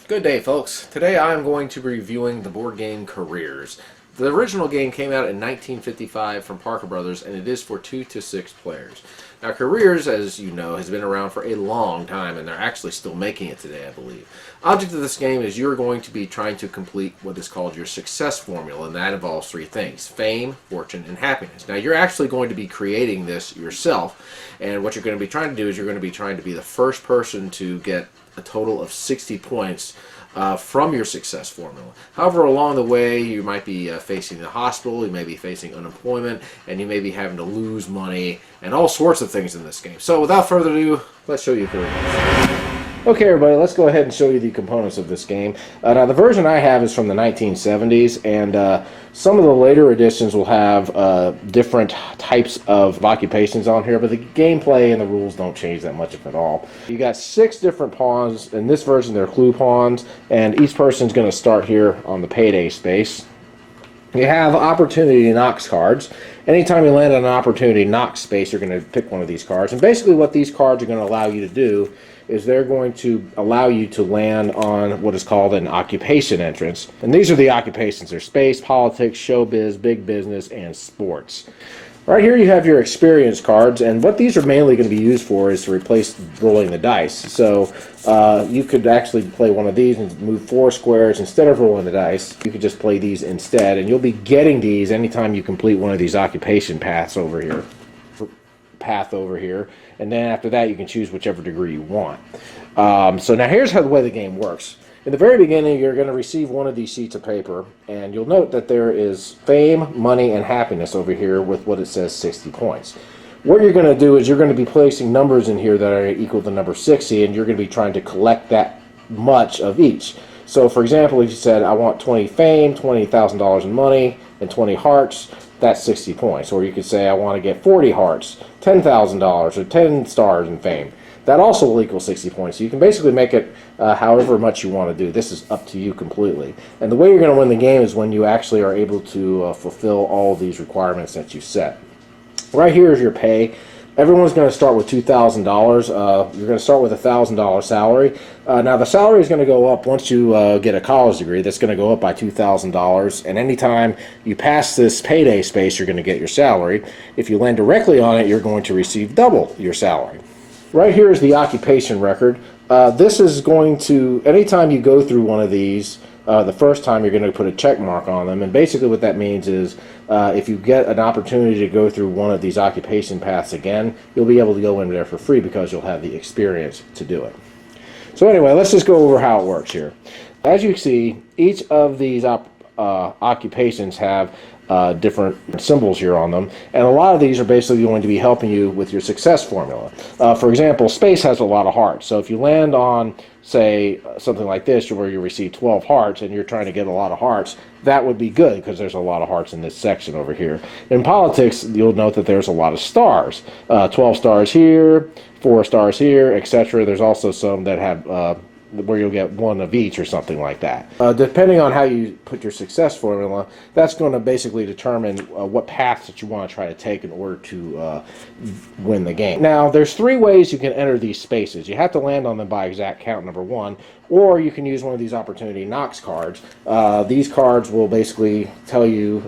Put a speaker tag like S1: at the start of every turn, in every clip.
S1: Good day, folks. Today I'm going to be reviewing the board game Careers. The original game came out in 1955 from Parker Brothers, and it is for 2 to 6 players. Now, Careers, as you know, has been around for a long time, and they're actually still making it today, I believe. Object of this game is you're going to be trying to complete what is called your success formula, and that involves 3 things: fame, fortune, and happiness. Now, you're actually going to be creating this yourself, and what you're going to be trying to do is you're going to be trying to be the first person to get a total of 60 points from your success formula. However, along the way, you might be facing the hospital, you may be facing unemployment, and you may be having to lose money, and all sorts of things in this game. So without further ado, let's show you Careers. Okay, everybody, let's go ahead and show you the components of this game. Now, the version I have is from the 1970s, and some of the later editions will have different types of occupations on here, but the gameplay and the rules don't change that much, if at all. You got 6 different pawns. In this version, they're clue pawns, and each person's going to start here on the payday space. You have opportunity knocks cards. Anytime you land on an opportunity knock space, you're going to pick one of these cards. And basically what these cards are going to allow you to do is they're going to allow you to land on what is called an occupation entrance. And these are the occupations. They're space, politics, showbiz, big business, and sports. Right here you have your experience cards, and what these are mainly going to be used for is to replace rolling the dice. So you could actually play one of these and move 4 squares instead of rolling the dice. You could just play these instead, and you'll be getting these anytime you complete one of these occupation paths over here. And then after that you can choose whichever degree you want. So now here's how the way the game works. In the very beginning, you're going to receive one of these sheets of paper, and you'll note that there is fame, money, and happiness over here with what it says 60 points. What you're going to do is you're going to be placing numbers in here that are equal to number 60, and you're going to be trying to collect that much of each. So, for example, if you said, I want 20 fame, $20,000 in money, and 20 hearts, that's 60 points. Or you could say, I want to get 40 hearts, $10,000, or 10 stars in fame. That also will equal 60 points. So you can basically make it however much you want to do. This is up to you completely. And the way you're going to win the game is when you actually are able to fulfill all of these requirements that you set. Right here is your pay. Everyone's going to start with $2,000. You're going to start with a $1,000 salary. Now the salary is going to go up once you get a college degree. That's going to go up by $2,000. And anytime you pass this payday space, you're going to get your salary. If you land directly on it, you're going to receive double your salary. Right here is the occupation record. This is going to, anytime you go through one of these, the first time you're going to put a check mark on them, and basically what that means is if you get an opportunity to go through one of these occupation paths again, you'll be able to go in there for free because you'll have the experience to do it. So anyway, let's just go over how it works here. As you see, each of these occupations have different symbols here on them, and a lot of these are basically going to be helping you with your success formula. For example, space has a lot of hearts, so if you land on, say, something like this where you receive 12 hearts and you're trying to get a lot of hearts, that would be good because there's a lot of hearts in this section over here. In politics, you'll note that there's a lot of stars. 12 stars here, 4 stars here, etc. There's also some that have where you'll get 1 of each or something like that. Depending on how you put your success formula, that's going to basically determine what paths that you want to try to take in order to win the game. Now, there's 3 ways you can enter these spaces. You have to land on them by exact count, number 1, or you can use one of these opportunity knocks cards. These cards will basically tell you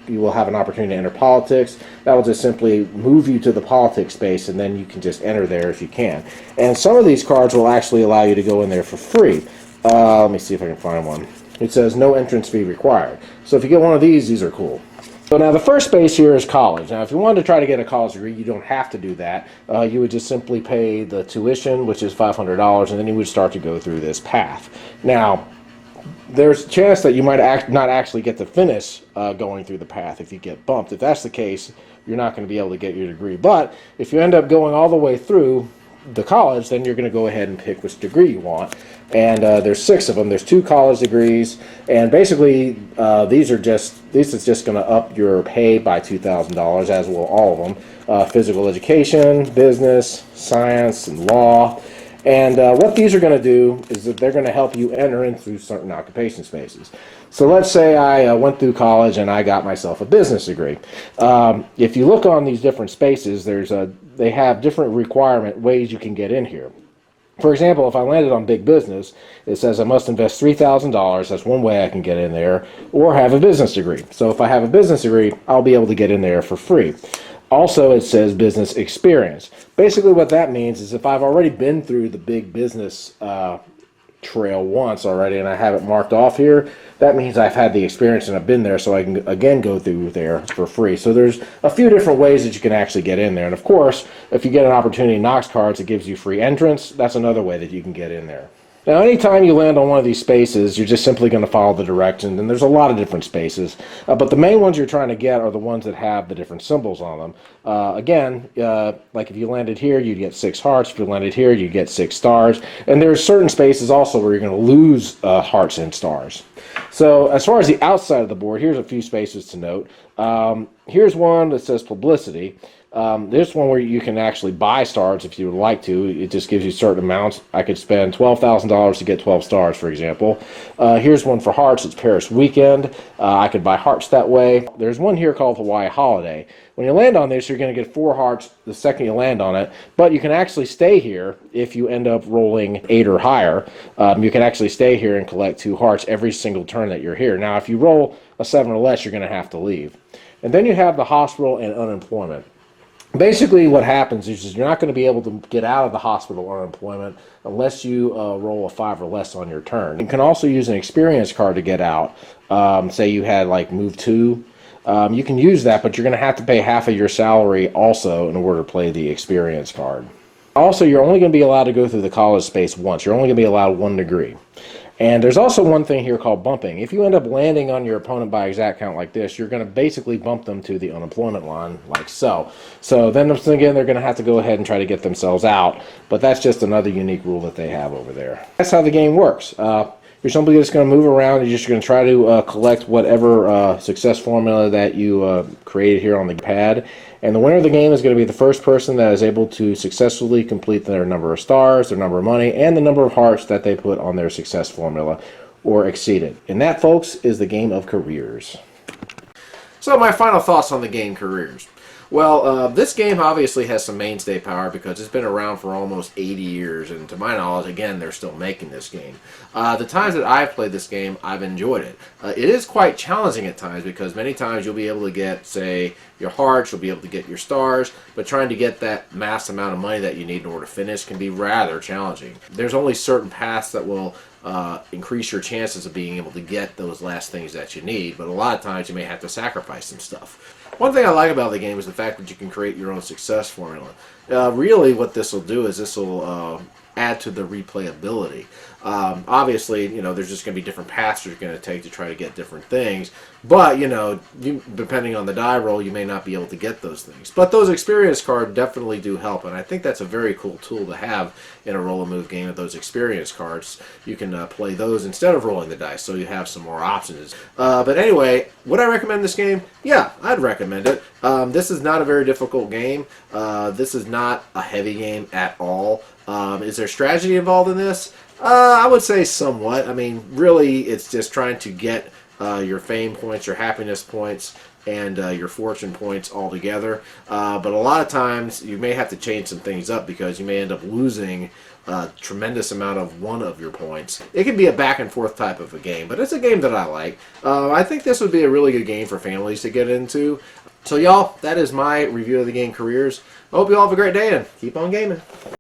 S1: you will have an opportunity to enter politics. That will just simply move you to the politics space, and then you can just enter there if you can. And some of these cards will actually allow you to go in there for free. Let me see if I can find one. It says no entrance fee required. So if you get one of these are cool. So now the first space here is college. Now if you wanted to try to get a college degree, you don't have to do that. You would just simply pay the tuition, which is $500, and then you would start to go through this path. Now, there's a chance that you might not actually get to finish going through the path if you get bumped. If that's the case, you're not going to be able to get your degree. But if you end up going all the way through the college, then you're going to go ahead and pick which degree you want. And there's 6 of them. There's 2 college degrees, and basically this is just going to up your pay by $2,000, as will all of them. Physical education, business, science, and law. And what these are going to do is that they're going to help you enter in through certain occupation spaces. So let's say I went through college and I got myself a business degree. If you look on these different spaces, they have different requirement ways you can get in here. For example, if I landed on big business, it says I must invest $3,000. That's one way I can get in there, or have a business degree. So if I have a business degree, I'll be able to get in there for free. Also, it says business experience. Basically, what that means is if I've already been through the big business trail once already and I have it marked off here, that means I've had the experience and I've been there, so I can again go through there for free. So there's a few different ways that you can actually get in there. And of course, if you get an opportunity Knox cards, it gives you free entrance. That's another way that you can get in there. Now, anytime you land on one of these spaces, you're just simply going to follow the directions, and there's a lot of different spaces, but the main ones you're trying to get are the ones that have the different symbols on them. Again, like if you landed here, you'd get 6 hearts. If you landed here, you'd get 6 stars, and there's certain spaces also where you're going to lose hearts and stars. So as far as the outside of the board, here's a few spaces to note. Here's one that says publicity. This one where you can actually buy stars if you would like to. It just gives you certain amounts. I could spend $12,000 to get 12 stars, for example. Here's one for hearts. It's Paris Weekend. I could buy hearts that way. There's one here called Hawaii Holiday. When you land on this, you're going to get 4 hearts the second you land on it, but you can actually stay here if you end up rolling 8 or higher. You can actually stay here and collect 2 hearts every single turn that you're here. Now, if you roll a 7 or less, you're going to have to leave. And then you have the hospital and unemployment. Basically, what happens is you're not going to be able to get out of the hospital or unemployment unless you roll a 5 or less on your turn. You can also use an experience card to get out. Say you had like move 2. You can use that, but you're going to have to pay half of your salary also in order to play the experience card. Also, you're only going to be allowed to go through the college space once. You're only going to be allowed 1 degree. And there's also one thing here called bumping. If you end up landing on your opponent by exact count like this, you're going to basically bump them to the unemployment line like so. So then again, they're going to have to go ahead and try to get themselves out. But that's just another unique rule that they have over there. That's how the game works. You're simply just going to move around. You're just going to try to collect whatever success formula that you created here on the pad. And the winner of the game is going to be the first person that is able to successfully complete their number of stars, their number of money, and the number of hearts that they put on their success formula or exceed it. And that, folks, is the game of careers. So my final thoughts on the game Careers. Well, this game obviously has some mainstay power because it's been around for almost 80 years, and to my knowledge, again, they're still making this game. The times that I've played this game, I've enjoyed it. It is quite challenging at times because many times you'll be able to get, say, your hearts, you'll be able to get your stars, but trying to get that mass amount of money that you need in order to finish can be rather challenging. There's only certain paths that will increase your chances of being able to get those last things that you need, but a lot of times you may have to sacrifice some stuff. One thing I like about the game is the fact that you can create your own success formula. Really what this will do is this will add to the replayability. Obviously, you know, there's just going to be different paths you're going to take to try to get different things. But, you know, depending on the die roll, you may not be able to get those things. But those experience cards definitely do help, and I think that's a very cool tool to have in a roll-and-move game of those experience cards. You can play those instead of rolling the dice, so you have some more options. But anyway, would I recommend this game? Yeah, I'd recommend it. This is not a very difficult game. This is not a heavy game at all. Is there strategy involved in this? I would say somewhat. I mean, really, it's just trying to get your fame points, your happiness points, and your fortune points all together. But a lot of times, you may have to change some things up because you may end up losing a tremendous amount of one of your points. It can be a back and forth type of a game, but it's a game that I like. I think this would be a really good game for families to get into. So y'all, that is my review of the game Careers. I hope you all have a great day and keep on gaming.